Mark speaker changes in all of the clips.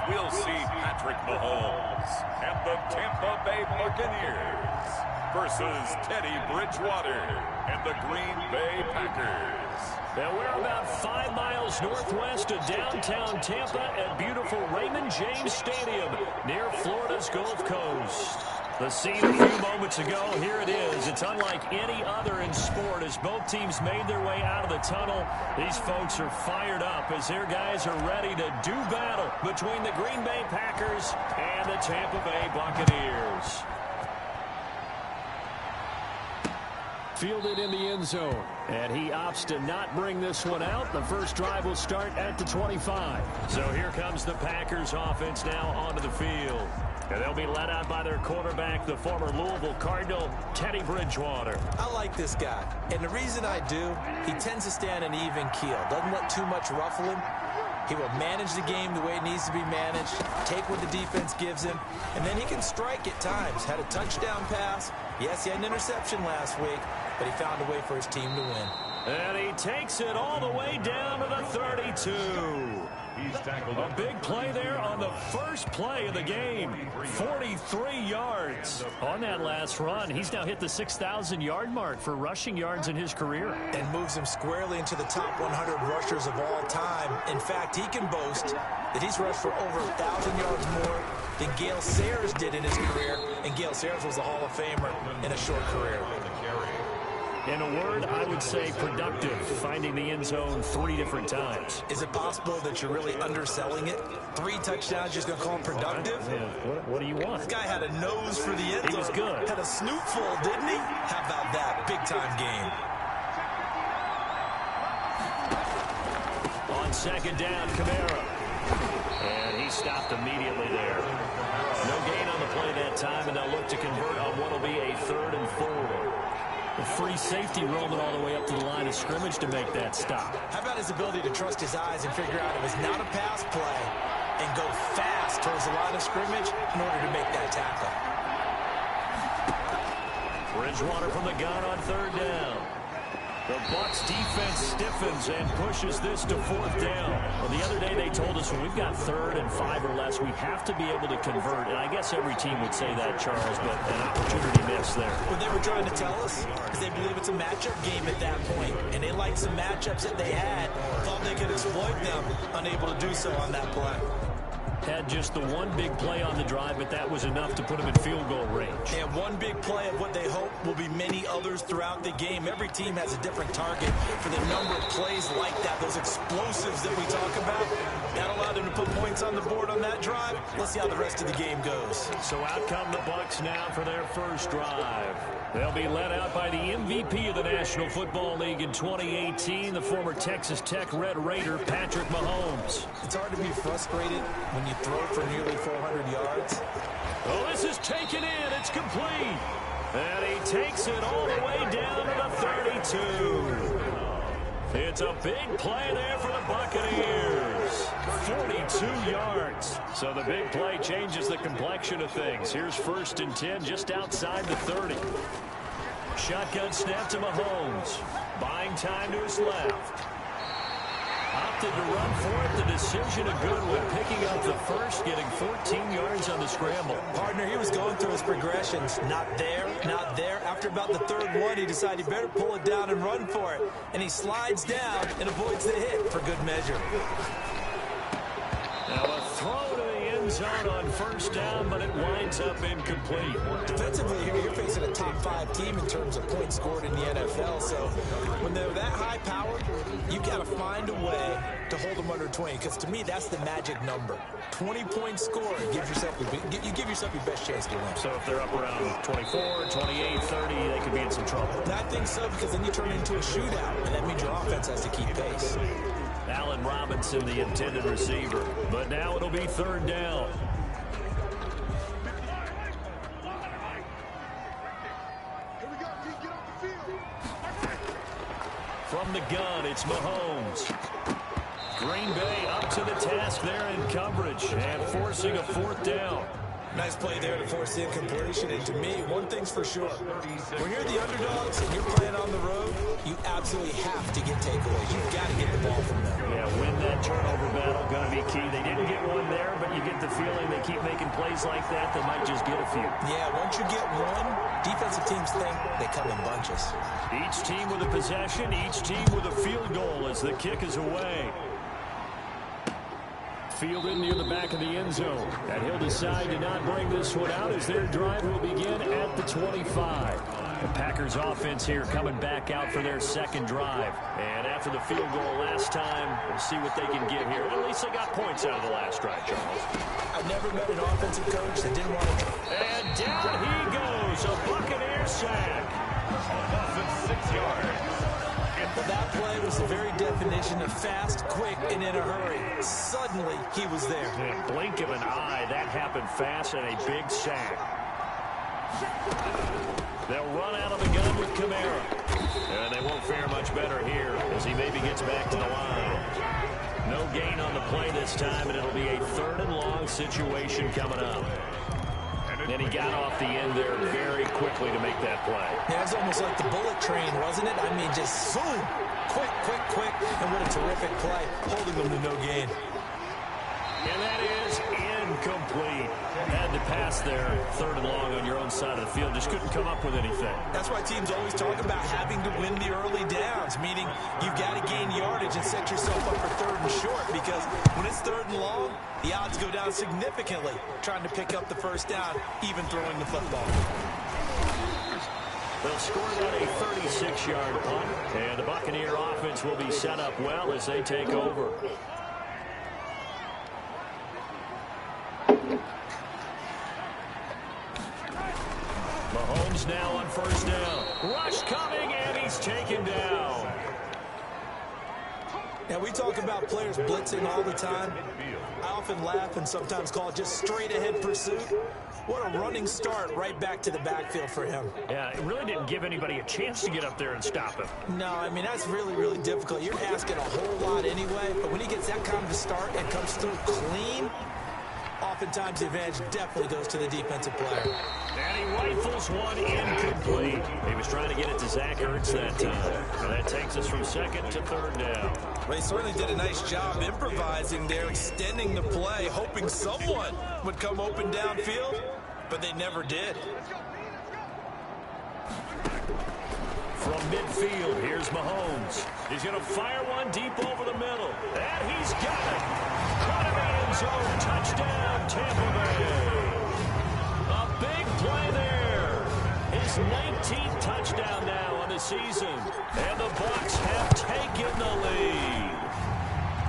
Speaker 1: we'll see Patrick Mahomes and the Tampa Bay Buccaneers versus Teddy Bridgewater and the Green Bay Packers.
Speaker 2: Now we're about 5 miles northwest of downtown Tampa at beautiful Raymond James Stadium near Florida's Gulf Coast. The scene a few moments ago, here it is. It's unlike any other in sport as both teams made their way out of the tunnel. These folks are fired up as their guys are ready to do battle between the Green Bay Packers and the Tampa Bay Buccaneers. Fielded in the end zone, and he opts to not bring this one out. The first drive will start at the 25. So here comes the Packers offense now onto the field. And they'll be led out by their quarterback, the former Louisville Cardinal, Teddy Bridgewater.
Speaker 3: I like this guy, and the reason I do, he tends to stand an even keel. Doesn't let too much ruffle him. He will manage the game the way it needs to be managed, take what the defense gives him, and then he can strike at times. Had a touchdown pass. Yes, he had an interception last week, but he found a way for his team to win.
Speaker 2: And he takes it all the way down to the 32. He's tackled a big play there on the first play of the game. 43 yards. On that last run, he's now hit the 6,000-yard mark for rushing yards in his career.
Speaker 3: And moves him squarely into the top 100 rushers of all time. In fact, he can boast that he's rushed for over 1,000 yards more than Gale Sayers did in his career. And Gale Sayers was a Hall of Famer in a short career.
Speaker 2: In a word, I would say productive, finding the end zone 3 different times.
Speaker 3: Is it possible that you're really underselling it? 3 touchdowns, just going to call him productive?
Speaker 2: Yeah, what do you want?
Speaker 3: This guy had a nose for the end zone.
Speaker 2: He was good.
Speaker 3: Had a snootful, didn't he? How about that? Big-time game.
Speaker 2: On second down, Kamara. And he stopped immediately there. No gain on the play that time, and they'll look to convert on what will be a 3rd and 4. A free safety roaming all the way up to the line of scrimmage to make that stop.
Speaker 3: How about his ability to trust his eyes and figure out it was not a pass play and go fast towards the line of scrimmage in order to make that tackle.
Speaker 2: Bridgewater from the gun on 3rd down. The Bucs defense stiffens and pushes this to 4th down. Well, the other day they told us when we've got 3rd and 5 or less, we have to be able to convert. And I guess every team would say that, Charles, but an opportunity missed there.
Speaker 3: What they were trying to tell us is they believe it's a matchup game at that point, and they liked some matchups that they had, thought they could exploit them, unable to do so on that play.
Speaker 2: Had just the one big play on the drive, but that was enough to put him in field goal range.
Speaker 3: And one big play of what they hope will be many others throughout the game. Every team has a different target for the number of plays like that, those explosives that we talk about. That allowed them to put points on the board on that drive. Let's see how the rest of the game goes.
Speaker 2: So out come the Bucs now for their first drive. They'll be led out by the MVP of the National Football League in 2018, the former Texas Tech Red Raider, Patrick Mahomes.
Speaker 3: It's hard to be frustrated when you throw for nearly 400 yards.
Speaker 2: Oh, this is taken in. It's complete. And he takes it all the way down to the 32. It's a big play there for the Buccaneers. 42 yards. So the big play changes the complexion of things. Here's 1st and 10 just outside the 30. Shotgun snap to Mahomes. Buying time to his left. Opted to run for it. The decision a good one. Picking up the first, getting 14 yards on the scramble.
Speaker 3: Partner, he was going through his progressions. Not there, not there. After about the 3rd one, he decided he better pull it down and run for it. And he slides down and avoids the hit for good measure.
Speaker 2: Now a throw to the end zone on 1st down, but it winds up incomplete.
Speaker 3: Defensively here, you're facing a top 5 team in terms of points scored in the NFL. So when they're that high powered, you got to find a way to hold them under 20. Because to me, that's the magic number. 20 points scored. You give yourself your best chance to win.
Speaker 2: So if they're up around 24, 28, 30, they could be in some trouble.
Speaker 3: And I think so, because then you turn it into a shootout, and that means your offense has to keep pace.
Speaker 2: Allen Robinson, the intended receiver. But now it'll be 3rd down. From the gun, it's Mahomes. Green Bay up to the task there in coverage and forcing a 4th down.
Speaker 3: Nice play there to force the incompletion. And to me, one thing's for sure. When you're the underdogs and you're playing on the road, you absolutely have to get takeaways. You've got to get the ball from them.
Speaker 2: Yeah, win that turnover battle. Going to be key. They didn't get one there, but you get the feeling they keep making plays like that, they might just get a few.
Speaker 3: Yeah, once you get one, defensive teams think they come in bunches.
Speaker 2: Each team with a possession, each team with a field goal as the kick is away. Fielded near the back of the end zone. And he'll decide to not bring this one out as their drive will begin at the 25. The Packers offense here coming back out for their second drive. And after the field goal last time, we'll see what they can give here. At least they got points out of the last drive, Charles.
Speaker 3: I've never met an offensive coach that didn't want to...
Speaker 2: And down he goes. A Buccaneer sack.
Speaker 1: Offense 6 yards.
Speaker 3: Well, that play was the very definition of fast, quick, and in a hurry. Suddenly, he was there.
Speaker 2: In a blink of an eye, that happened fast and a big sack. They'll run out of the gun with Kamara. And they won't fare much better here as he maybe gets back to the line. No gain on the play this time, and it'll be a 3rd and long situation coming up. And he got off the end there very quickly to make that play.
Speaker 3: Yeah, it was almost like the bullet train, wasn't it? I mean, just boom, quick, quick, quick, and what a terrific play, holding them to no gain.
Speaker 2: And that is incomplete. Had to pass there, 3rd and long on your own side of the field. Just couldn't come up with anything.
Speaker 3: That's why teams always talk about having to win the early downs, meaning you've got to gain yardage and set yourself up for 3rd and short, because when it's 3rd and long, the odds go down significantly trying to pick up the first down, even throwing the football.
Speaker 2: They'll score that a 36-yard punt, and the Buccaneer offense will be set up well as they take over. Mahomes now on 1st down. Rush coming, and he's taken down.
Speaker 3: Now, we talk about players blitzing all the time. I often laugh and sometimes call it just straight-ahead pursuit. What a running start right back to the backfield for him.
Speaker 2: Yeah, it really didn't give anybody a chance to get up there and stop him.
Speaker 3: No, I mean, that's really, really difficult. You're asking a whole lot anyway, but when he gets that kind of a start and comes through clean, oftentimes the advantage definitely goes to the defensive player.
Speaker 2: And he rifles one incomplete. He was trying to get it to Zach Ertz that time. And that takes us from 2nd to 3rd down.
Speaker 3: Well, he certainly did a nice job improvising there, extending the play, hoping someone would come open downfield, but they never did.
Speaker 2: From midfield, here's Mahomes. He's going to fire one deep over the middle. And he's got it. Caught in the end zone. Touchdown, Tampa Bay. A big play there. His 19th touchdown now on the season. And the Bucs have taken the lead.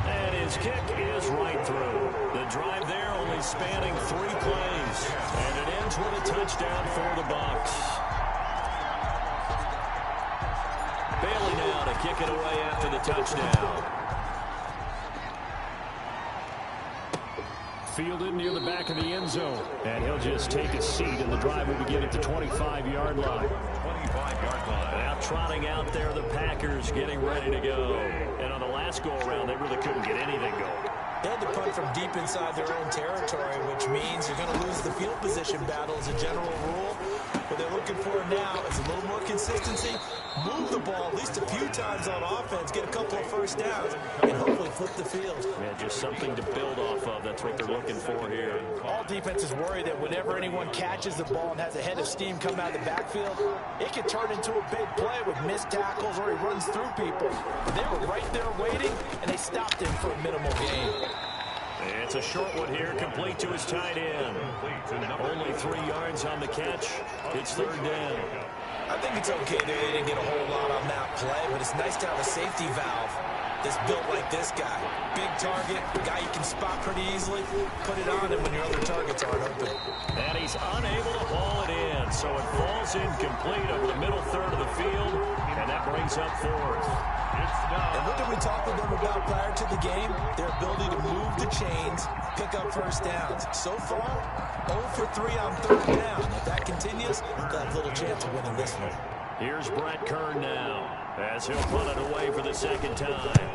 Speaker 2: And his kick is right through. The drive there only spanning 3 plays. And it ends with a touchdown for the Bucs. Bailey now to kick it away after the touchdown. Fielded near the back of the end zone. And he'll just take a seat, and the drive will begin at the 25-yard line.
Speaker 1: 25-yard line.
Speaker 2: Now trotting out there, the Packers getting ready to go. And on the last go-around, they really couldn't get anything going.
Speaker 3: They had to punt from deep inside their own territory, which means you're going to lose the field position battle as a general rule. What they're looking for now is a little more consistency, move the ball at least a few times on offense, get a couple of first downs, and hopefully flip the field.
Speaker 2: Yeah, just something to build off of. That's what they're looking for here.
Speaker 3: All defenses worry that whenever anyone catches the ball and has a head of steam come out of the backfield, it can turn into a big play with missed tackles or he runs through people. They were right there waiting, and they stopped him for a minimal gain.
Speaker 2: It's a short one here, complete to his tight end. Only 3 yards on the catch. It's 3rd down.
Speaker 3: I think it's okay that they didn't get a whole lot on that play, but it's nice to have a safety valve that's built like this guy. Big target, guy you can spot pretty easily. Put it on him when your other targets aren't open.
Speaker 2: And he's unable to haul it in, so it falls incomplete over the middle third of the field, and that brings up 4th.
Speaker 3: And what did we talk with them about prior to the game? Their ability to move the chains, pick up first downs. So far, 0 for 3 on 3rd down. If that continues, they'll have little chance of winning this one.
Speaker 2: Here's Brett Kern now, as he'll punt it away for the 2nd time.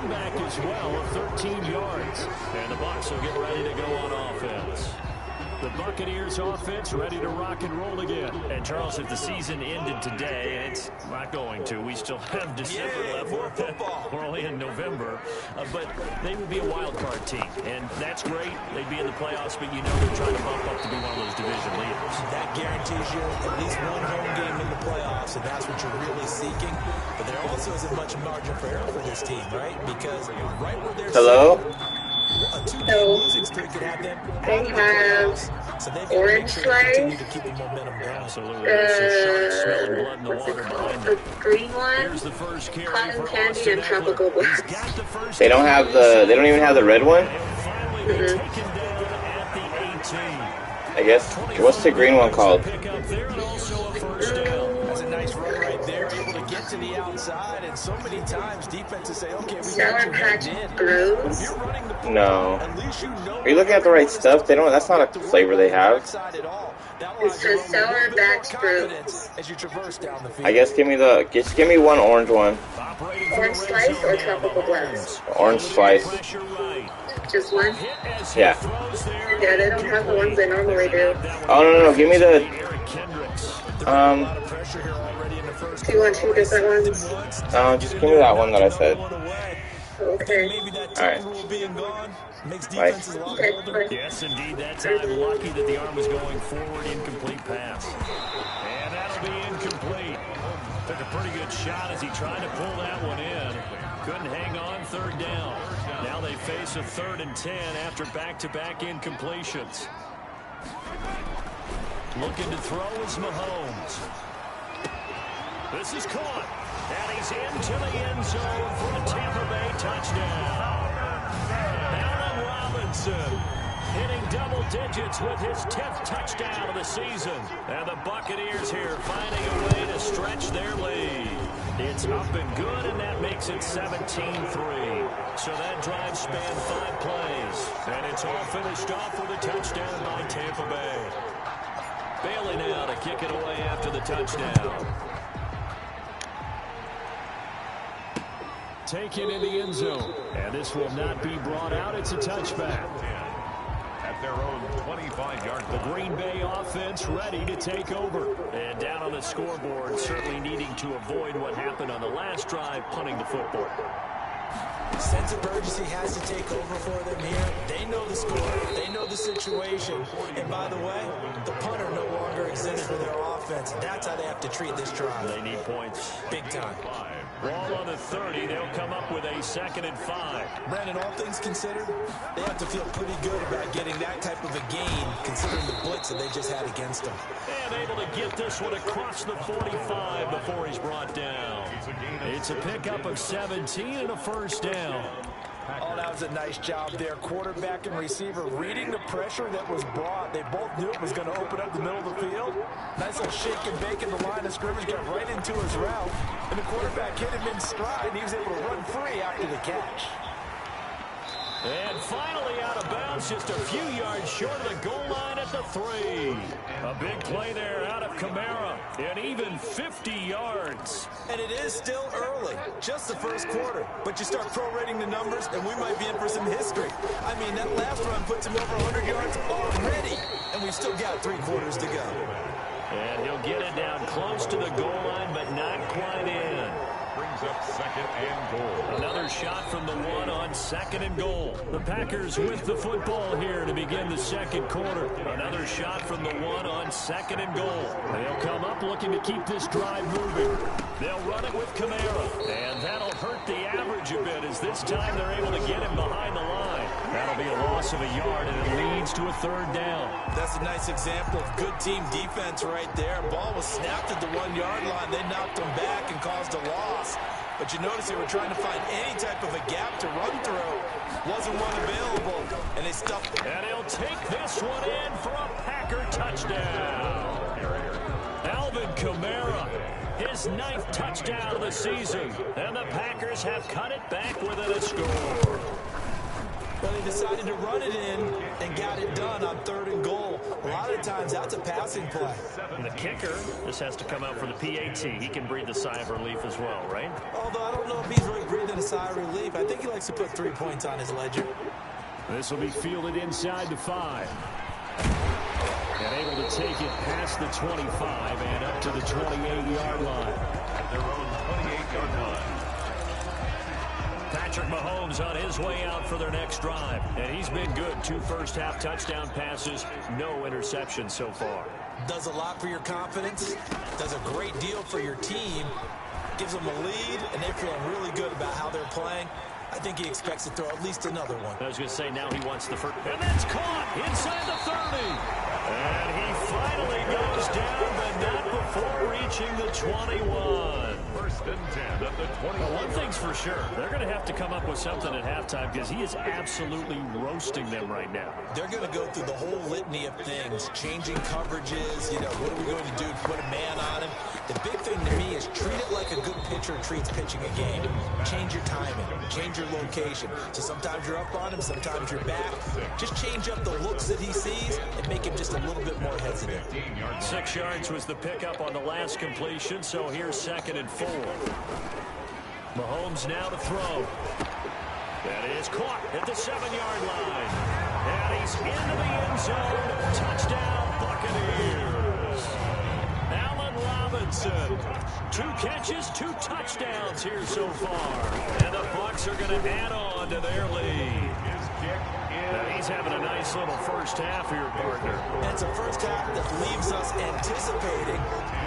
Speaker 2: comeback as well of 13 yards. And the Bucs will get ready to go on offense. The Buccaneers offense ready to rock and roll again.
Speaker 4: And Charles, if the season ended today, and it's not going to, we still have December left. We're only in November. But they would be a wild card team. And that's great. They'd be in the playoffs, but you know they're trying to bump up to be one of those division leaders.
Speaker 3: That guarantees you at least one home game in the playoffs, and that's what you're really seeking. But there also isn't much margin for error for this team, right? Because right where they're
Speaker 5: Hello?
Speaker 3: a 2-game losing streak could have them.
Speaker 6: They have
Speaker 3: So they've
Speaker 6: orange slice,
Speaker 3: continue to keep the momentum going.
Speaker 2: Absolutely. There's some sharp smelling blood in the
Speaker 6: what's it
Speaker 2: water
Speaker 6: called?
Speaker 2: behind
Speaker 6: The
Speaker 2: them.
Speaker 6: green one,
Speaker 2: Here's the first carry
Speaker 6: cotton
Speaker 2: for
Speaker 6: candy
Speaker 2: Austin
Speaker 6: and tropical
Speaker 2: Eckler.
Speaker 6: blast.
Speaker 2: He's got the first
Speaker 5: They don't have the. They don't even have the red one.
Speaker 2: They'll finally be taken down at the 18.
Speaker 5: I guess. What's the green one called?
Speaker 2: Pick up there and also a first down.
Speaker 3: That's a nice run right there, able to get to the outside, and so many times defenses say, okay, we got
Speaker 6: Sour
Speaker 3: you
Speaker 6: Patch
Speaker 3: in.
Speaker 6: Bros.
Speaker 3: You're running the football.
Speaker 5: No.
Speaker 3: At least you know
Speaker 5: Are you looking at the right stuff? They don't. That's not a flavor they have.
Speaker 6: It says Sour Patch Bros.
Speaker 3: As you traverse down the field.
Speaker 5: I guess give me the. Just give me one orange one.
Speaker 6: Orange slice or tropical blast?
Speaker 5: Orange slice.
Speaker 2: Pressure right.
Speaker 6: Just one?
Speaker 5: Yeah.
Speaker 6: Yeah, they don't have the ones they normally do.
Speaker 5: Oh no. Give me the.
Speaker 2: Eric Kendricks.
Speaker 6: Do you want two different ones?
Speaker 5: Just give me that one that I said.
Speaker 6: Okay.
Speaker 5: Alright. Bye.
Speaker 6: Okay.
Speaker 2: Yes, indeed. That time, lucky that the arm was going forward. Incomplete pass. And that'll be incomplete. Took a pretty good shot as he tried to pull that one in. Couldn't hang on, third down. Now they face a 3rd and 10 after back-to-back incompletions. Looking to throw is Mahomes. This is caught. And he's into the end zone for a Tampa Bay touchdown. Allen Robinson hitting double digits with his 10th touchdown of the season. And the Buccaneers here finding a way to stretch their lead. It's up and good, and that makes it 17-3. So that drive spanned 5 plays. And it's all finished off with a touchdown by Tampa Bay. Bailey now to kick it away after the touchdown. Taken in the end zone. And this will not be brought out. It's a touchback.
Speaker 1: At their own 25-yard
Speaker 2: The Green Bay offense ready to take over. And down on the scoreboard, certainly needing to avoid what happened on the last drive, punting the football.
Speaker 3: Sense of urgency has to take over for them here. They know the score. They know the situation. And by the way, the punter no longer exists for their offense. That's how they have to treat this drive.
Speaker 2: They need points.
Speaker 3: Big time.
Speaker 2: Ball on the 30. They'll come up with a 2nd and 5.
Speaker 3: Brandon, all things considered, they have to feel pretty good about getting that type of a gain, considering the blitz that they just had against them.
Speaker 2: And able to get this one across the 45 before he's brought down. It's a pickup of 17 and a first down.
Speaker 3: Oh, that was a nice job there. Quarterback and receiver reading the pressure that was brought. They both knew it was going to open up the middle of the field. Nice little shake and bake in the line of scrimmage, got right into his route. And the quarterback hit him in stride, and he was able to run free after the catch.
Speaker 2: And finally out of bounds, just a few yards short of the goal line at the 3. A big play there out of Kamara, and even 50 yards.
Speaker 3: And it is still early, just the first quarter. But you start prorating the numbers, and we might be in for some history. I mean, that last run puts him over 100 yards already, and we've still got 3 quarters to go.
Speaker 2: And he'll get it down close to the goal line, but not quite in.
Speaker 1: brings up 2nd and goal.
Speaker 2: Another shot from the 1 on 2nd and goal. The Packers with the football here to begin the 2nd quarter. Another shot from the 1 on 2nd and goal. They'll come up looking to keep this drive moving. They'll run it with Kamara, and that'll hurt the average a bit as this time they're able to get him behind the line. That'll be a loss of a yard, and it leads to a 3rd down.
Speaker 3: That's a nice example of good team defense right there. Ball was snapped at the 1-yard line. They knocked him back and caused a loss. But you notice they were trying to find any type of a gap to run through. Wasn't one available, and they stuffed it.
Speaker 2: And he'll take this one in for a Packer touchdown. Alvin Kamara, his 9th touchdown of the season. And the Packers have cut it back within a score.
Speaker 3: Well, he decided to run it in and got it done on 3rd and goal. A lot of times, that's a passing play.
Speaker 4: And the kicker, this has to come out for the PAT. He can breathe a sigh of relief as well, right?
Speaker 3: Although I don't know if he's really breathing a sigh of relief. I think he likes to put 3 points on his ledger.
Speaker 2: This will be fielded inside the 5. And able to take it past the 25 and up to the 28-yard line.
Speaker 1: Their own 28-yard line.
Speaker 2: Patrick Mahomes on his way out for their next drive. And he's been good. 2 first-half touchdown passes, no interceptions so far.
Speaker 3: Does a lot for your confidence. Does a great deal for your team. Gives them a lead, and they're feeling really good about how they're playing. I think he expects to throw at least another one.
Speaker 2: I was going to say, now he wants the first. And that's caught inside the 30. And he finally goes down, but not before reaching the 21.
Speaker 1: First and 10 at the 21.
Speaker 2: Well, one thing's for sure. They're going to have to come up with something at halftime because he is absolutely roasting them right now.
Speaker 3: They're going to go through the whole litany of things, changing coverages, what are we going to do to put a man on him? The big thing to me is treat it like a good pitcher treats pitching a game. Change your timing, change your location. So sometimes you're up on him, sometimes you're back. Just change up the looks that he sees and make him just a little bit more hesitant.
Speaker 2: 6 yards was the pickup on the last completion, so here's 2nd and 4. Mahomes now to throw. That is caught at the 7-yard line. And he's into the end zone. Touchdown, Buccaneers. Allen Robinson. 2 catches, 2 touchdowns here so far. And the Bucs are going to add on to their lead. Now he's having a nice little first half here, partner.
Speaker 3: And it's a first half that leaves us anticipating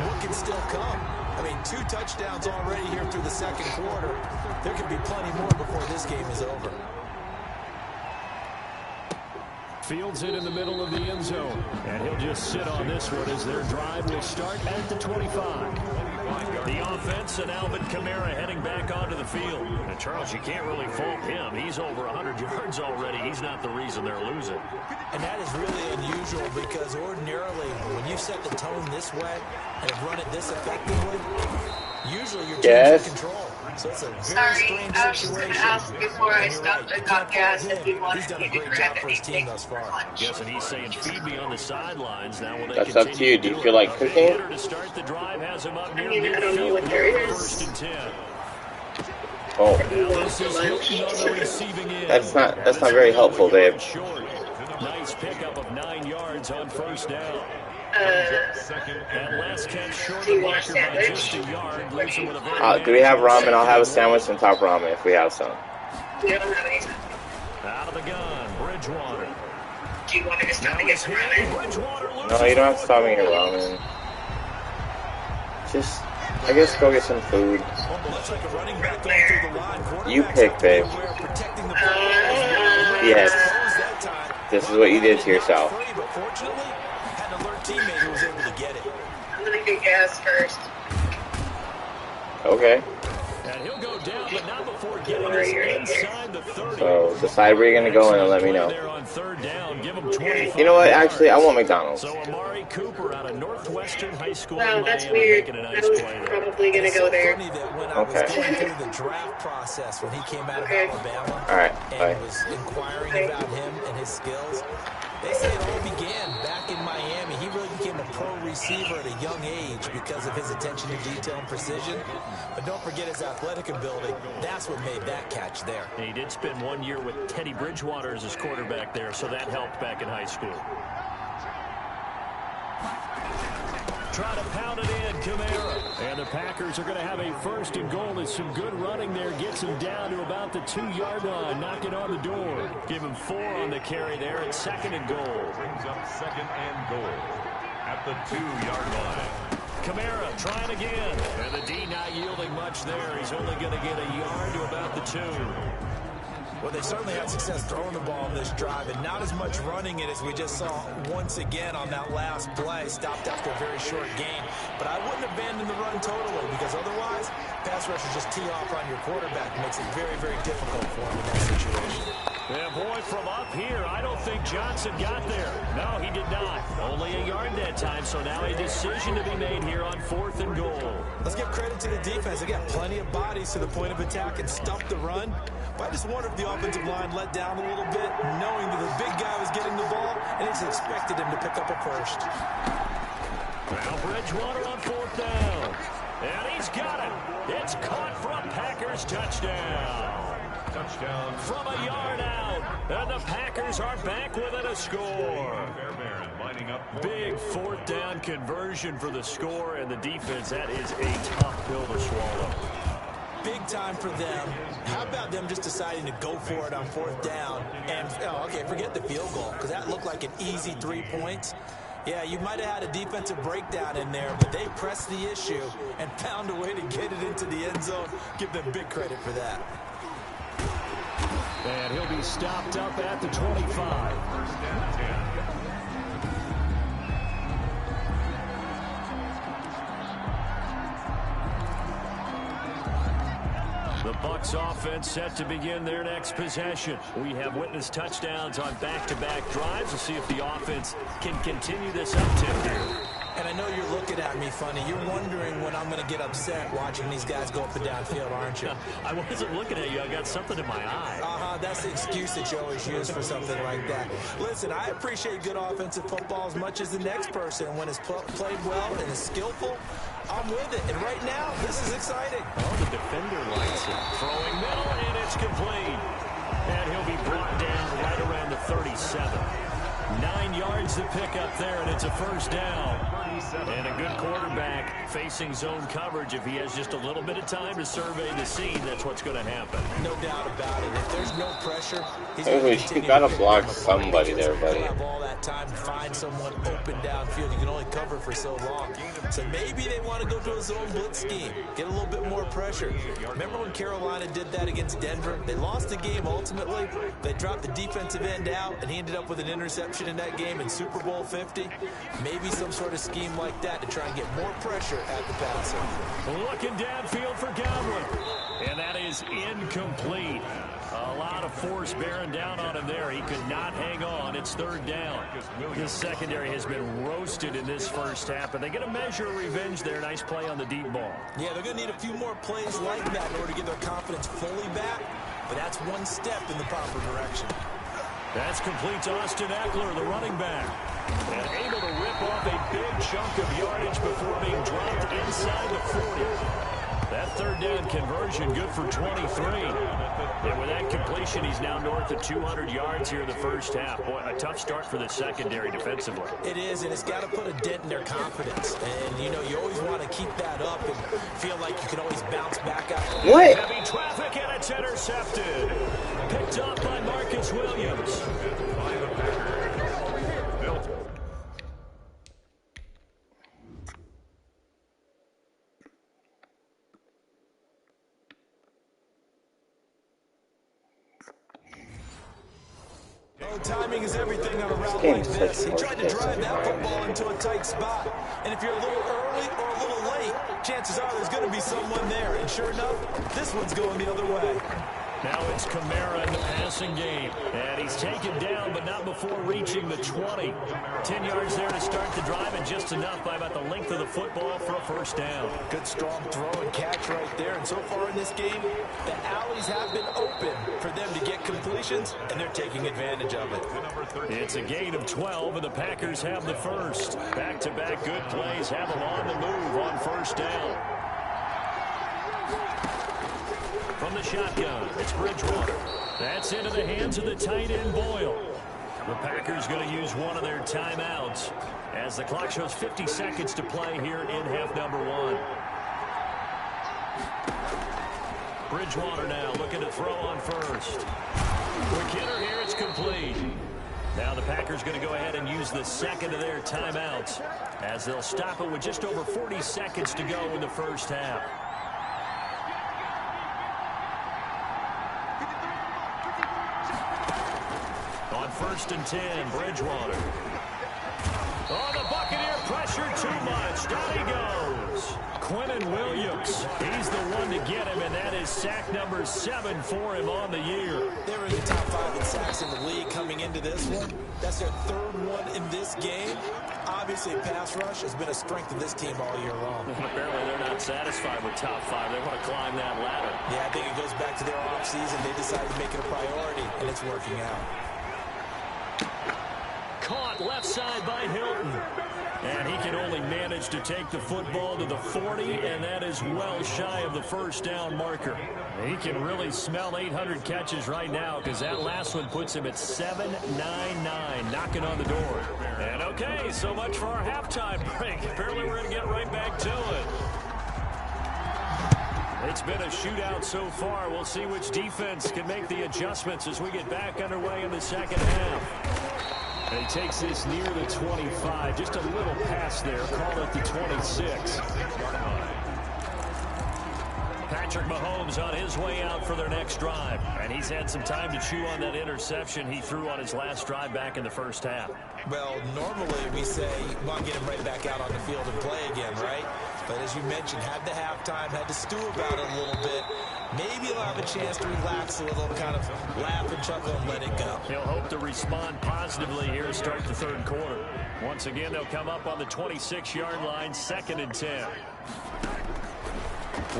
Speaker 3: what can still come. I mean, 2 touchdowns already here through the 2nd quarter. There could be plenty more before this game is over.
Speaker 2: Fields it in the middle of the end zone. And he'll just sit on this one as their drive will start at the 25. The offense and Alvin Kamara heading back onto the field. And Charles, you can't really fault him. He's over 100 yards already. He's not the reason they're losing.
Speaker 3: And that is really unusual because ordinarily when you set the tone this way and have run it this effectively, usually your team's in control. So it's a very strange
Speaker 6: I was just going to ask before I stopped and got gas if you wanted
Speaker 3: He's done
Speaker 6: me
Speaker 3: a
Speaker 6: to
Speaker 3: great
Speaker 6: grab
Speaker 3: job for his team
Speaker 6: anything
Speaker 3: thus far.
Speaker 2: Guessing he's saying, feed me on the sidelines. Now will they
Speaker 5: That's up to you. Do you feel like cooking?
Speaker 2: Hitter to start the drive has him up near
Speaker 6: I don't know what there is.
Speaker 2: 1st and 10.
Speaker 5: Oh,
Speaker 2: This is Hilton on the receiving end.
Speaker 5: that's not very helpful, Dave.
Speaker 2: Nice pickup of 9 yards on 1st down. And last catch short
Speaker 6: Do you
Speaker 2: of
Speaker 6: want a
Speaker 2: marker by
Speaker 6: sandwich?
Speaker 2: just a yard. Leaves him with a very
Speaker 5: Do we have ramen? I'll have a sandwich and top ramen if we have some.
Speaker 6: We don't have any.
Speaker 2: out of the gun. Bridgewater.
Speaker 6: Do you want me to stop and get some ramen?
Speaker 2: Bridgewater
Speaker 5: No, you don't have to stop me your ramen. Just, I guess, go get some food.
Speaker 3: Looks like a running back going through the line.
Speaker 5: You pick, babe.
Speaker 3: Protecting the
Speaker 5: Yes. This is what you did to yourself.
Speaker 3: But fortunately, had an alert teammate who was able to get it.
Speaker 6: I'm going to get gas first.
Speaker 5: Okay.
Speaker 2: And he'll go down, but not before getting us inside the 30.
Speaker 5: So decide where you're going to go in and let me know.
Speaker 2: There on 3rd down, give him 25
Speaker 5: You know what? Actually, I want McDonald's.
Speaker 2: So Amari Cooper out of Northwestern High School
Speaker 6: Wow,
Speaker 2: in
Speaker 6: that's
Speaker 2: Miami
Speaker 6: weird.
Speaker 2: making a
Speaker 6: I
Speaker 2: nice
Speaker 6: was
Speaker 2: play there.
Speaker 6: probably going to go there.
Speaker 3: Funny that when I was going through the draft process when he came out of Alabama
Speaker 5: All right,
Speaker 3: and
Speaker 5: bye.
Speaker 3: was inquiring about him and his skills, they say it all began back in Miami. He really became a pro receiver at a young age because of his attention to detail and precision. But don't forget his athletic ability. That's what made that catch there.
Speaker 2: He did spend 1 year with Teddy Bridgewater as his quarterback there, so that helped back in high school. Try to pound it in, Kamara. And the Packers are going to have a 1st and goal. As some good running there gets him down to about the 2-yard line. Knock it on the door. Give him 4 on the carry there at 2nd and goal.
Speaker 1: Brings up 2nd and goal at the 2-yard line.
Speaker 2: Kamara trying again. And the D not yielding much there. He's only going to get a yard to about the 2.
Speaker 3: Well, they certainly had success throwing the ball in this drive, and not as much running it as we just saw once again on that last play, stopped after a very short game. But I wouldn't abandon the run totally, because otherwise, pass rushers just tee off on your quarterback. It makes it very, very difficult for him in that situation.
Speaker 2: Yeah, boy, from up here, I don't think Johnson got there. No, he did not. Only a yard that time, so now a decision to be made here on 4th and goal.
Speaker 3: Let's give credit to the defense. They got plenty of bodies to the point of attack and stuffed the run. But I just wonder if the offensive line let down a little bit, knowing that the big guy was getting the ball, and it's expected him to pick up a first.
Speaker 2: Now Bridgewater on 4th down. And he's got it. It's caught for a Packers touchdown. Touchdown from a yard out. And the Packers are back within a score. Big 4th down conversion for the score, and the defense, that is a tough pill to swallow.
Speaker 3: Big time for them. How about them just deciding to go for it on 4th down? And, okay, forget the field goal, because that looked like an easy 3 points. Yeah, you might have had a defensive breakdown in there, but they pressed the issue and found a way to get it into the end zone. Give them big credit for that.
Speaker 2: And he'll be stopped up at the 25. The Bucs offense set to begin their next possession. We have witnessed touchdowns on back-to-back drives. We'll see if the offense can continue this uptick here.
Speaker 3: And I know you're looking at me funny. You're wondering when I'm going to get upset watching these guys go up and down field, aren't you?
Speaker 2: I wasn't looking at you. I got something in my eye.
Speaker 3: That's the excuse that you always use for something like that. Listen, I appreciate good offensive football as much as the next person. When it's played well and is skillful, I'm with it. And right now, this is exciting.
Speaker 2: Oh, the defender likes it. Throwing middle, and it's complete. And he'll be brought down right around the 37. 9 yards to pick up there, and it's a first down. And a good quarterback facing zone coverage. If he has just a little bit of time to survey the scene, that's what's going to happen.
Speaker 3: No doubt about it. If there's no pressure, he's
Speaker 5: going to gotta block somebody there, buddy.
Speaker 3: Have all that time to find someone open downfield. You can only cover for so long. So maybe they want to go to a zone blitz scheme, get a little bit more pressure. Remember when Carolina did that against Denver? They lost the game ultimately. They dropped the defensive end out, and he ended up with an interception in that game in Super Bowl 50. Maybe some sort of scheme like that to try and get more pressure at the passer.
Speaker 2: Looking downfield for Godwin. And that is incomplete. A lot of force bearing down on him there. He could not hang on. It's 3rd down. This secondary has been roasted in this first half, but they get a measure of revenge there. Nice play on the deep ball.
Speaker 3: Yeah, they're going to need a few more plays like that in order to get their confidence fully back, but that's one step in the proper direction.
Speaker 2: That's complete to Austin Eckler, the running back. And able to rip off a big chunk of yardage before being dropped inside the 40. That 3rd down conversion good for 23. And with that completion, he's now north of 200 yards here in the first half. Boy, a tough start for the secondary defensively.
Speaker 3: It is, and it's got to put a dent in their confidence. And, you know, you always want to keep that up and feel like you can always bounce back out.
Speaker 5: What?
Speaker 2: Heavy traffic, and it's intercepted. Picked up by Marcus Williams.
Speaker 3: Oh, timing is everything on a route like this. He tried to drive that football into a tight spot. And if you're a little early or a little late, chances are there's going to be someone there. And sure enough, this one's going the other way.
Speaker 2: Now it's Kamara in the passing game. And he's taken down, but not before reaching the 20. 10 yards there to start the drive, and just enough by about the length of the football for a first down.
Speaker 3: Good strong throw and catch right there. And so far in this game, the alleys have been open for them to get completions, and they're taking advantage of it.
Speaker 2: It's a gain of 12, and the Packers have the first. Back-to-back good plays have them on the move on first down. From the shotgun, it's Bridgewater. That's into the hands of the tight end, Boyle. The Packers going to use one of their timeouts as the clock shows 50 seconds to play here in half number 1. Bridgewater now looking to throw on first. Quick hitter here, it's complete. Now the Packers going to go ahead and use the second of their timeouts as they'll stop it with just over 40 seconds to go in the first half. On 1st and 10, Bridgewater. Oh, the Buccaneer pressure too much. Down he goes. Quinnen Williams, he's the one to get him, and that is sack number 7 for him on the year.
Speaker 3: They were in the top 5 in sacks in the league coming into this one. That's their 3rd one in this game. Obviously, pass rush has been a strength of this team all year long.
Speaker 2: Apparently, they're not satisfied with top 5. They want to climb that ladder.
Speaker 3: Yeah, I think it goes back to their offseason. They decided to make it a priority, and it's working out.
Speaker 2: Caught left side by Hilton. And he can only manage to take the football to the 40, and that is well shy of the first down marker. He can really smell 800 catches right now because that last one puts him at 799, knocking on the door. And okay, so much for our halftime break. Apparently we're going to get right back to it. It's been a shootout so far. We'll see which defense can make the adjustments as we get back underway in the second half. And he takes this near the 25. Just a little pass there. Call it the 26. Patrick Mahomes on his way out for their next drive. And he's had some time to chew on that interception he threw on his last drive back in the first half.
Speaker 3: Well, normally we say, well, get him right back out on the field and play again, right? But as you mentioned, had the halftime, had to stew about it a little bit. Maybe he'll have a chance to relax a little, kind of laugh and chuckle and let it go.
Speaker 2: He'll hope to respond positively here to start the third quarter. Once again, they'll come up on the 26-yard line, 2nd and 10.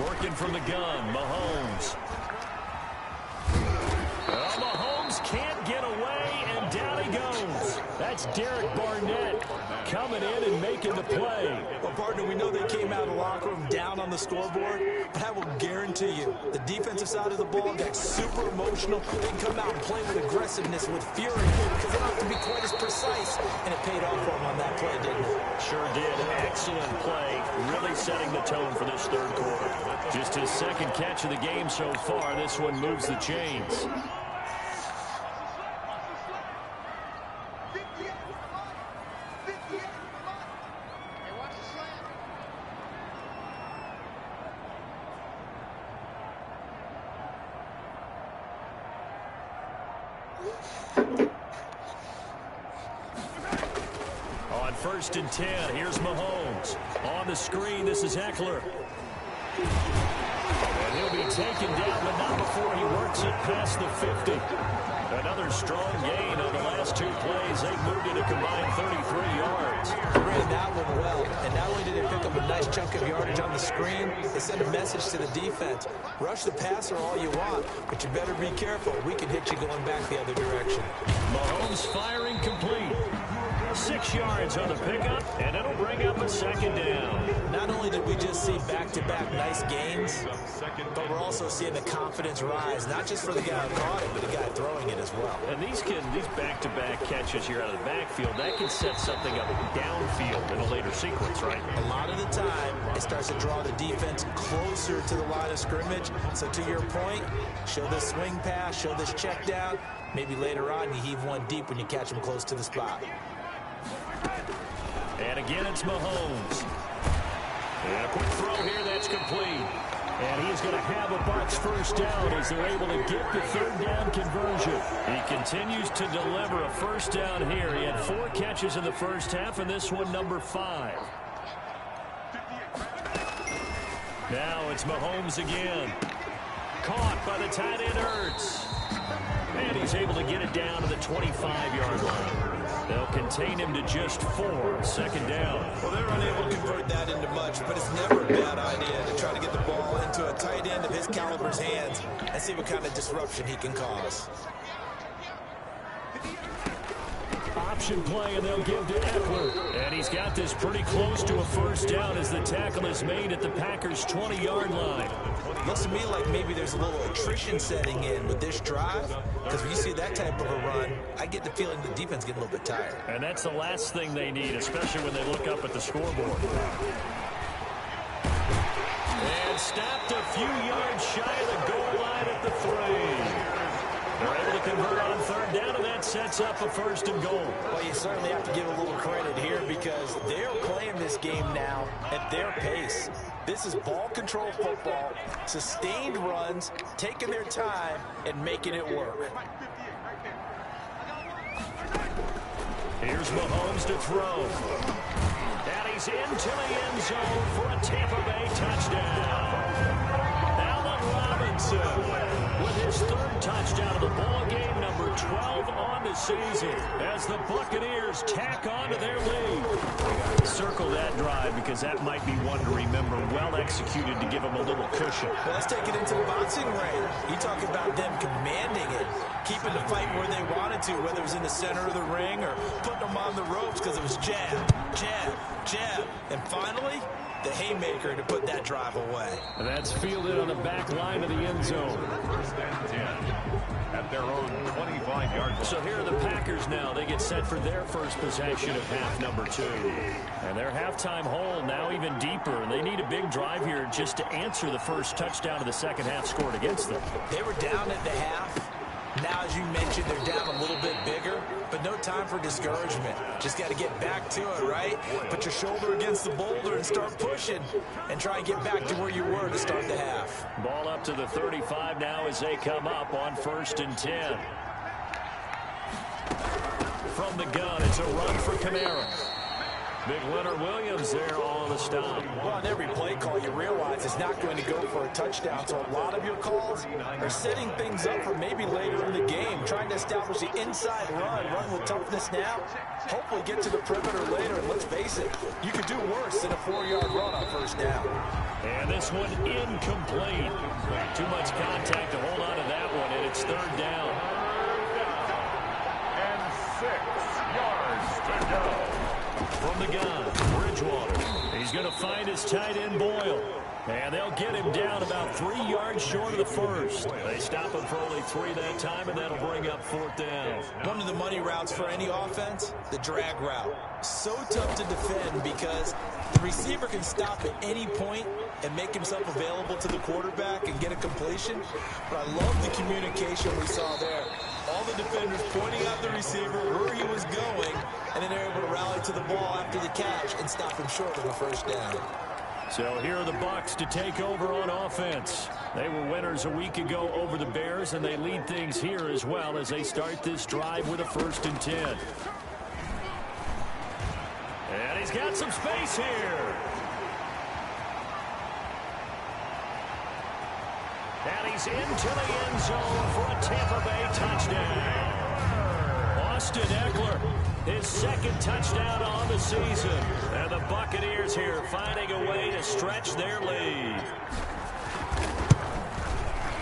Speaker 2: Working from the gun, Mahomes. Well, Mahomes can't get away, and down he goes. That's Derek Barnett coming in and making the play.
Speaker 3: Well, partner, we know they came out of the locker room down on the scoreboard, but I will guarantee you the defensive side of the ball got super emotional. They can come out and play with aggressiveness, with fury, because they don't have to be quite as precise, and it paid off for them on that play, didn't it?
Speaker 2: Sure did. Excellent play, really setting the tone for this third quarter. Just his 2nd catch of the game so far. This one moves the chains. On 1st and 10, here's Mahomes. On the screen, this is Eckler. And he'll be taken down, but not before he works it past the 50. Another strong gain on the last 2 plays. They moved it a combined 33 yards.
Speaker 3: Ran that one well, and not only did they pick up a nice chunk of yardage on the screen, they sent a message to the defense. Rush the passer all you want, but you better be careful. We can hit you going back the other direction.
Speaker 2: Mahomes firing complete. 6 yards on the pickup, and it'll bring up a 2nd down.
Speaker 3: Not only did we just see back-to-back nice gains, but we're also seeing the confidence rise, not just for the guy who caught it, but the guy throwing it as well.
Speaker 2: And these back-to-back catches here out of the backfield, that can set something up downfield in a later sequence, right?
Speaker 3: A lot of the time, it starts to draw the defense closer to the line of scrimmage. So to your point, show this swing pass, show this check down. Maybe later on you heave one deep when you catch them close to the spot.
Speaker 2: And again, it's Mahomes. And a quick throw here, that's complete. And he's going to have a Bucs first down as they're able to get the 3rd down conversion. He continues to deliver a first down here. He had 4 catches in the first half, and this one number 5. Now it's Mahomes again. Caught by the tight end Ertz. And he's able to get it down to the 25-yard line. They'll contain him to just 4, 2nd down.
Speaker 3: Well, they're unable to convert that into much, but it's never a bad idea to try to get the ball into a tight end of his caliber's hands and see what kind of disruption he can cause.
Speaker 2: Option play, and they'll give to Eckler. And he's got this pretty close to a first down as the tackle is made at the Packers' 20-yard line.
Speaker 3: Looks to me like maybe there's a little attrition setting in with this drive, because when you see that type of a run, I get the feeling the defense getting a little bit tired.
Speaker 2: And that's the last thing they need, especially when they look up at the scoreboard. And stopped a few yards shy of the goal line at the 3. They're able to convert on 3rd down, and that sets up a 1st and goal.
Speaker 3: Well, you certainly have to give a little credit here because they're playing this game now at their pace. This is ball control football, sustained runs, taking their time, and making it work.
Speaker 4: Here's Mahomes to throw. And he's into the end zone for a Tampa Bay touchdown. Allen Robinson with his third touchdown of the ball game, number 12 on the season, as the Buccaneers tack on to their lead. Circle that drive because that might be one to remember. Well executed to give them a little cushion.
Speaker 3: Well, let's take it into the boxing ring. You talk about them commanding it, keeping the fight where they wanted to, whether it was in the center of the ring or putting them on the ropes because it was jab, jab, jab. And finally, the haymaker to put that drive away.
Speaker 4: And that's fielded on the back line of the end zone.
Speaker 1: First and 10 at their own 25-yard line.
Speaker 4: So here are the Packers now. They get set for their first possession of half number 2. And their halftime hole now even deeper. And they need a big drive here just to answer the first touchdown of the second half scored against them.
Speaker 3: They were down at the half. Now, as you mentioned, they're down a little bit bigger, but no time for discouragement. Just got to get back to it, right? Put your shoulder against the boulder and start pushing and try and get back to where you were to start the half.
Speaker 4: Ball up to the 35 now as they come up on 1st and 10. From the gun, it's a run for Kamara. Big Leonard Williams there on the stop.
Speaker 3: Well, on every play call, you realize it's not going to go for a touchdown. So a lot of your calls are setting things up for maybe later in the game, trying to establish the inside run with toughness now. Hopefully get to the perimeter later. And let's face it, you could do worse than a 4-yard run on first down.
Speaker 4: And this one incomplete. Too much contact to hold on to that one, and it's 3rd down.
Speaker 1: And 6 yards to go.
Speaker 4: From the gun, Bridgewater. He's going to find his tight end, Boyle. And they'll get him down about 3 yards short of the first. They stop him for only 3 that time, and that'll bring up 4th down.
Speaker 3: One of the money routes for any offense, the drag route. So tough to defend because the receiver can stop at any point and make himself available to the quarterback and get a completion. But I love the communication we saw there. All the defenders pointing out the receiver where he was going, and then they're able to rally to the ball after the catch and stop him short of a first down.
Speaker 4: So here are the Bucs to take over on offense. They were winners a week ago over the Bears, and they lead things here as well as they start this drive with a 1st and 10. And he's got some space here. And he's into the end zone for a Tampa Bay touchdown. Austin Eckler, his 2nd touchdown on the season. And the Buccaneers here finding a way to stretch their lead.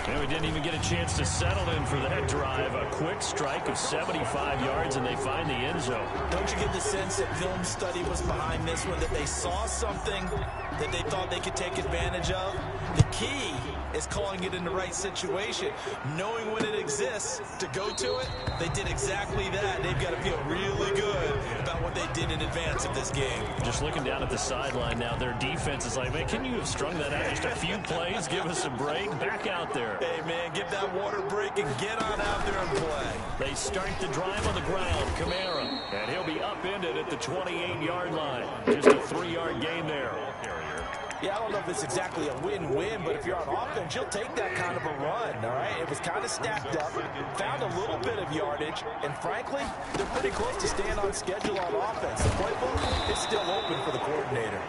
Speaker 4: And we didn't even get a chance to settle in for that drive. A quick strike of 75 yards, and they find the end zone.
Speaker 3: Don't you get the sense that film study was behind this one, that they saw something that they thought they could take advantage of? The key is calling it in the right situation, knowing when it exists to go to it. They did exactly that. They've got to feel really good about what they did in advance of this game.
Speaker 4: Just looking down at the sideline now, their defense is like, man, can you have strung that out just a few plays? Give us a break. Back out there.
Speaker 3: Hey, man, get that water break and get on out there and play.
Speaker 4: They start the drive on the ground. Kamara, and he'll be upended at the 28-yard line. Just a 3-yard gain there.
Speaker 3: Yeah, I don't know if it's exactly a win-win, but if you're on offense, you'll take that kind of a run, all right? It was kind of stacked up, found a little bit of yardage, and frankly, they're pretty close to staying on schedule on offense. The playbook is still open for the coordinator.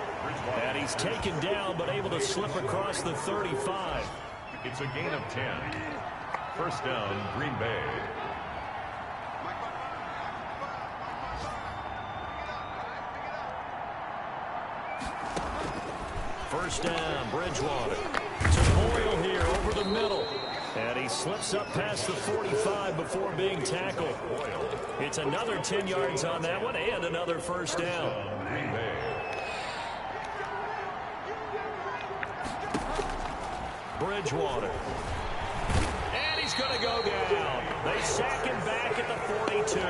Speaker 4: And he's taken down, but able to slip across the 35.
Speaker 1: It's a gain of 10. First down, Green Bay.
Speaker 4: First down, Bridgewater. To Boyle here over the middle. And he slips up past the 45 before being tackled. It's another 10 yards on that one and another first down.
Speaker 1: Green Bay.
Speaker 4: Bridgewater. And he's going to go down. They sack him back at the 42.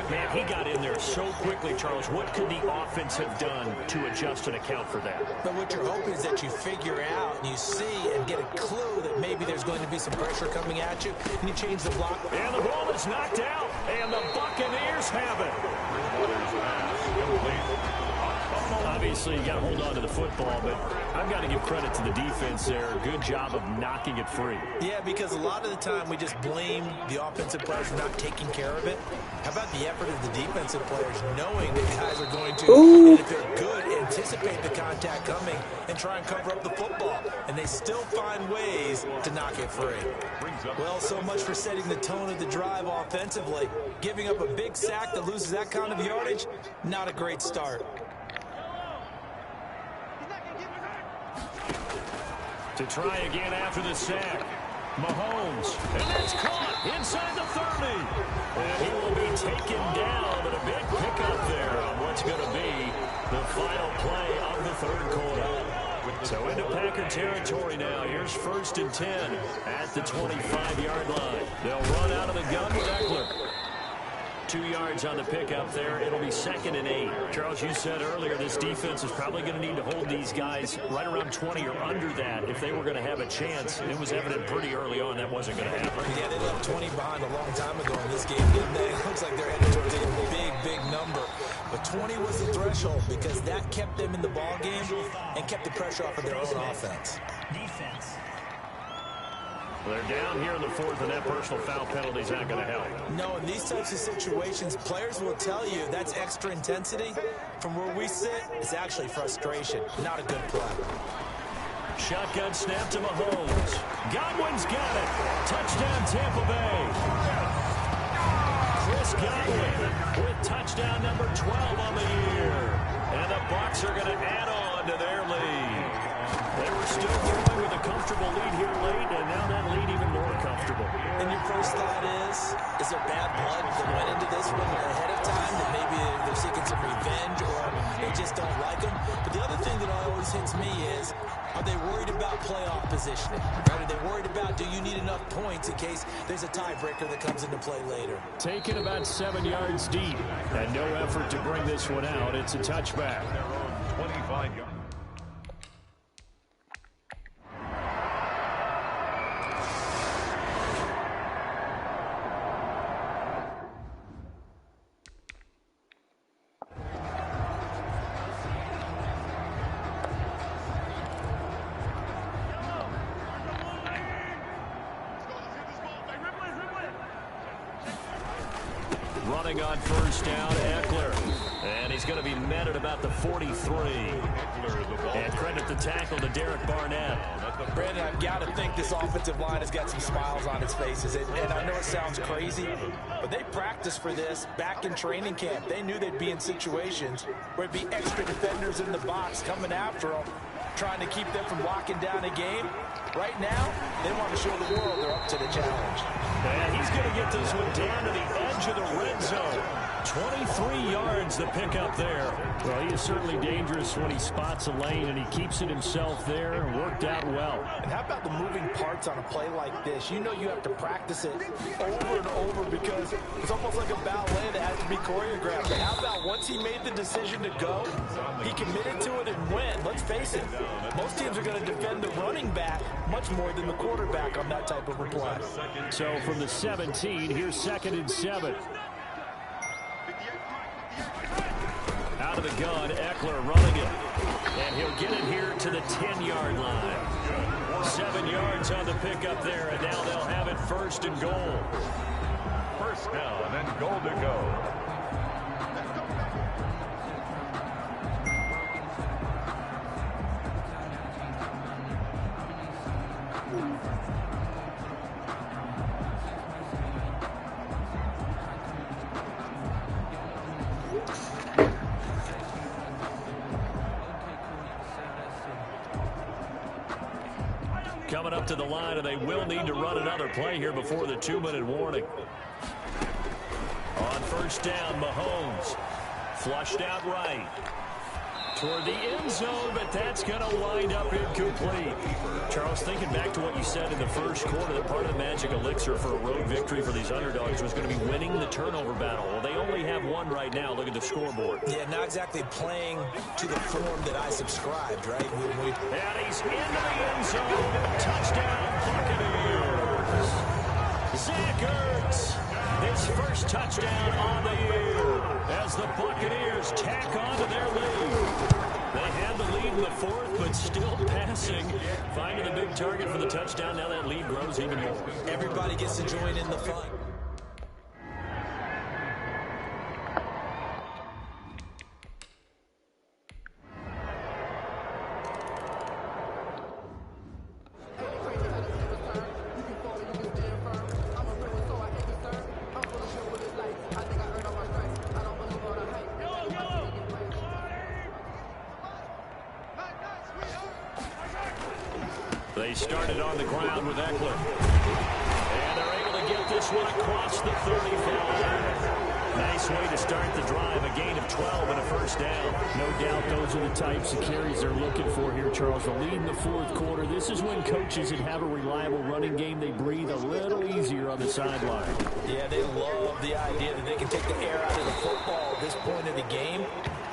Speaker 4: Man, he got in there so quickly, Charles. What could the offense have done to adjust and account for that?
Speaker 3: But what you're hoping is that you figure out and you see and get a clue that maybe there's going to be some pressure coming at you, and you change the block.
Speaker 4: And the ball is knocked out, and the Buccaneers have it. Obviously, you got to hold on to the football, but I've got to give credit to the defense there. Good job of knocking it free.
Speaker 3: Yeah, because a lot of the time we just blame the offensive players for not taking care of it. How about the effort of the defensive players knowing that guys are going to, and if they're good, anticipate the contact coming and try and cover up the football. And they still find ways to knock it free. Well, so much for setting the tone of the drive offensively. Giving up a big sack that loses that kind of yardage, not a great start.
Speaker 4: To try again after the sack. Mahomes. And it's caught inside the 30. And he will be taken down, but a big pickup there on what's going to be the final play of the third quarter. So into Packer territory now. Here's 1st and 10 at the 25-yard line. They'll run out of the gun with Eckler. 2 yards on the pickup there. It'll be 2nd and 8. Charles, you said earlier this defense is probably going to need to hold these guys right around 20 or under that if they were going to have a chance. And it was evident pretty early on that wasn't going to happen.
Speaker 3: Yeah, they left 20 behind a long time ago in this game, didn't they? It looks like they're headed towards a big number. But 20 was the threshold because that kept them in the ball game and kept the pressure off of their own offense.
Speaker 7: Defense.
Speaker 4: They're down here in the 4th, and that personal foul penalty is not going to help.
Speaker 3: No, in these types of situations, players will tell you that's extra intensity. From where we sit, it's actually frustration. Not a good play.
Speaker 4: Shotgun snap to Mahomes. Godwin's got it. Touchdown, Tampa Bay. Chris Godwin with touchdown number 12 on the year. And the Bucs are going to add on to their lead. They were still throwing with a comfortable lead here late, and now that lead even more comfortable.
Speaker 3: And your first thought is there bad blood that went into this one ahead of time, that maybe they're seeking some revenge or they just don't like them? But the other thing that always hits me is, are they worried about playoff positioning? Right? Are they worried about, do you need enough points in case there's a tiebreaker that comes into play later?
Speaker 4: Taken about 7 yards deep, and no effort to bring this one out. It's a touchback.
Speaker 1: 25 yards.
Speaker 4: Running on 1st down, Eckler. And he's going to be met at about the 43. And credit the tackle to Derek Barnett.
Speaker 3: Brandon, I've got to think this offensive line has got some smiles on its faces. And I know it sounds crazy, but they practiced for this back in training camp. They knew they'd be in situations where it'd be extra defenders in the box coming after them, trying to keep them from locking down a game. Right now, they want to show the world they're up to the challenge.
Speaker 4: And he's going to get this one down to the edge of the red zone. 23 yards the pickup there. Well, he is certainly dangerous when he spots a lane, and he keeps it himself there and worked out well.
Speaker 3: And how about the moving parts on a play like this? You know you have to practice it over and over because it's almost like a ballet that has to be choreographed. But how about once he made the decision to go, he committed to it and went. Let's face it, most teams are going to defend the running back much more than the quarterback on that type of a play.
Speaker 4: So from the 17, here's 2nd and 7. Out of the gun, Eckler running it. And he'll get it here to the 10-yard line. 7 yards on the pickup there, and now they'll have it 1st and goal.
Speaker 1: 1st down and goal to go.
Speaker 4: Coming up to the line, and they will need to run another play here before the 2-minute warning. On 1st down, Mahomes flushed out right toward the end zone, but that's going to wind up incomplete. Charles, thinking back to what you said in the 1st quarter, that part of the magic elixir for a road victory for these underdogs was going to be winning the turnover battle. Well, they only have one right now. Look at the scoreboard.
Speaker 3: Yeah, not exactly playing to the form that I subscribed, right?
Speaker 4: And he's into the end zone. Touchdown, Buccaneers. Zach Ertz, his 1st touchdown on the year as the Buccaneers tack on to their lead. They had the lead in the fourth, but still passing. Finding the big target for the touchdown. Now that lead grows even more.
Speaker 3: Everybody gets to join in the fun.
Speaker 4: They started on the ground with Eckler. And they're able to get this one across the 35. Nice way to start the drive. A gain of 12 and a first down.
Speaker 2: No doubt those are the types of carries they're looking for here, Charles. The lead in the fourth quarter. This is when coaches that have a reliable running game, they breathe a little easier on the sideline.
Speaker 3: Yeah, they love the idea that they can take the air out of the football at this point of the game.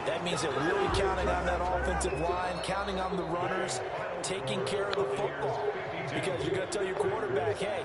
Speaker 3: That means they're really counting on that offensive line, counting on the runners, taking care of the football. Because you're going to tell your quarterback, hey,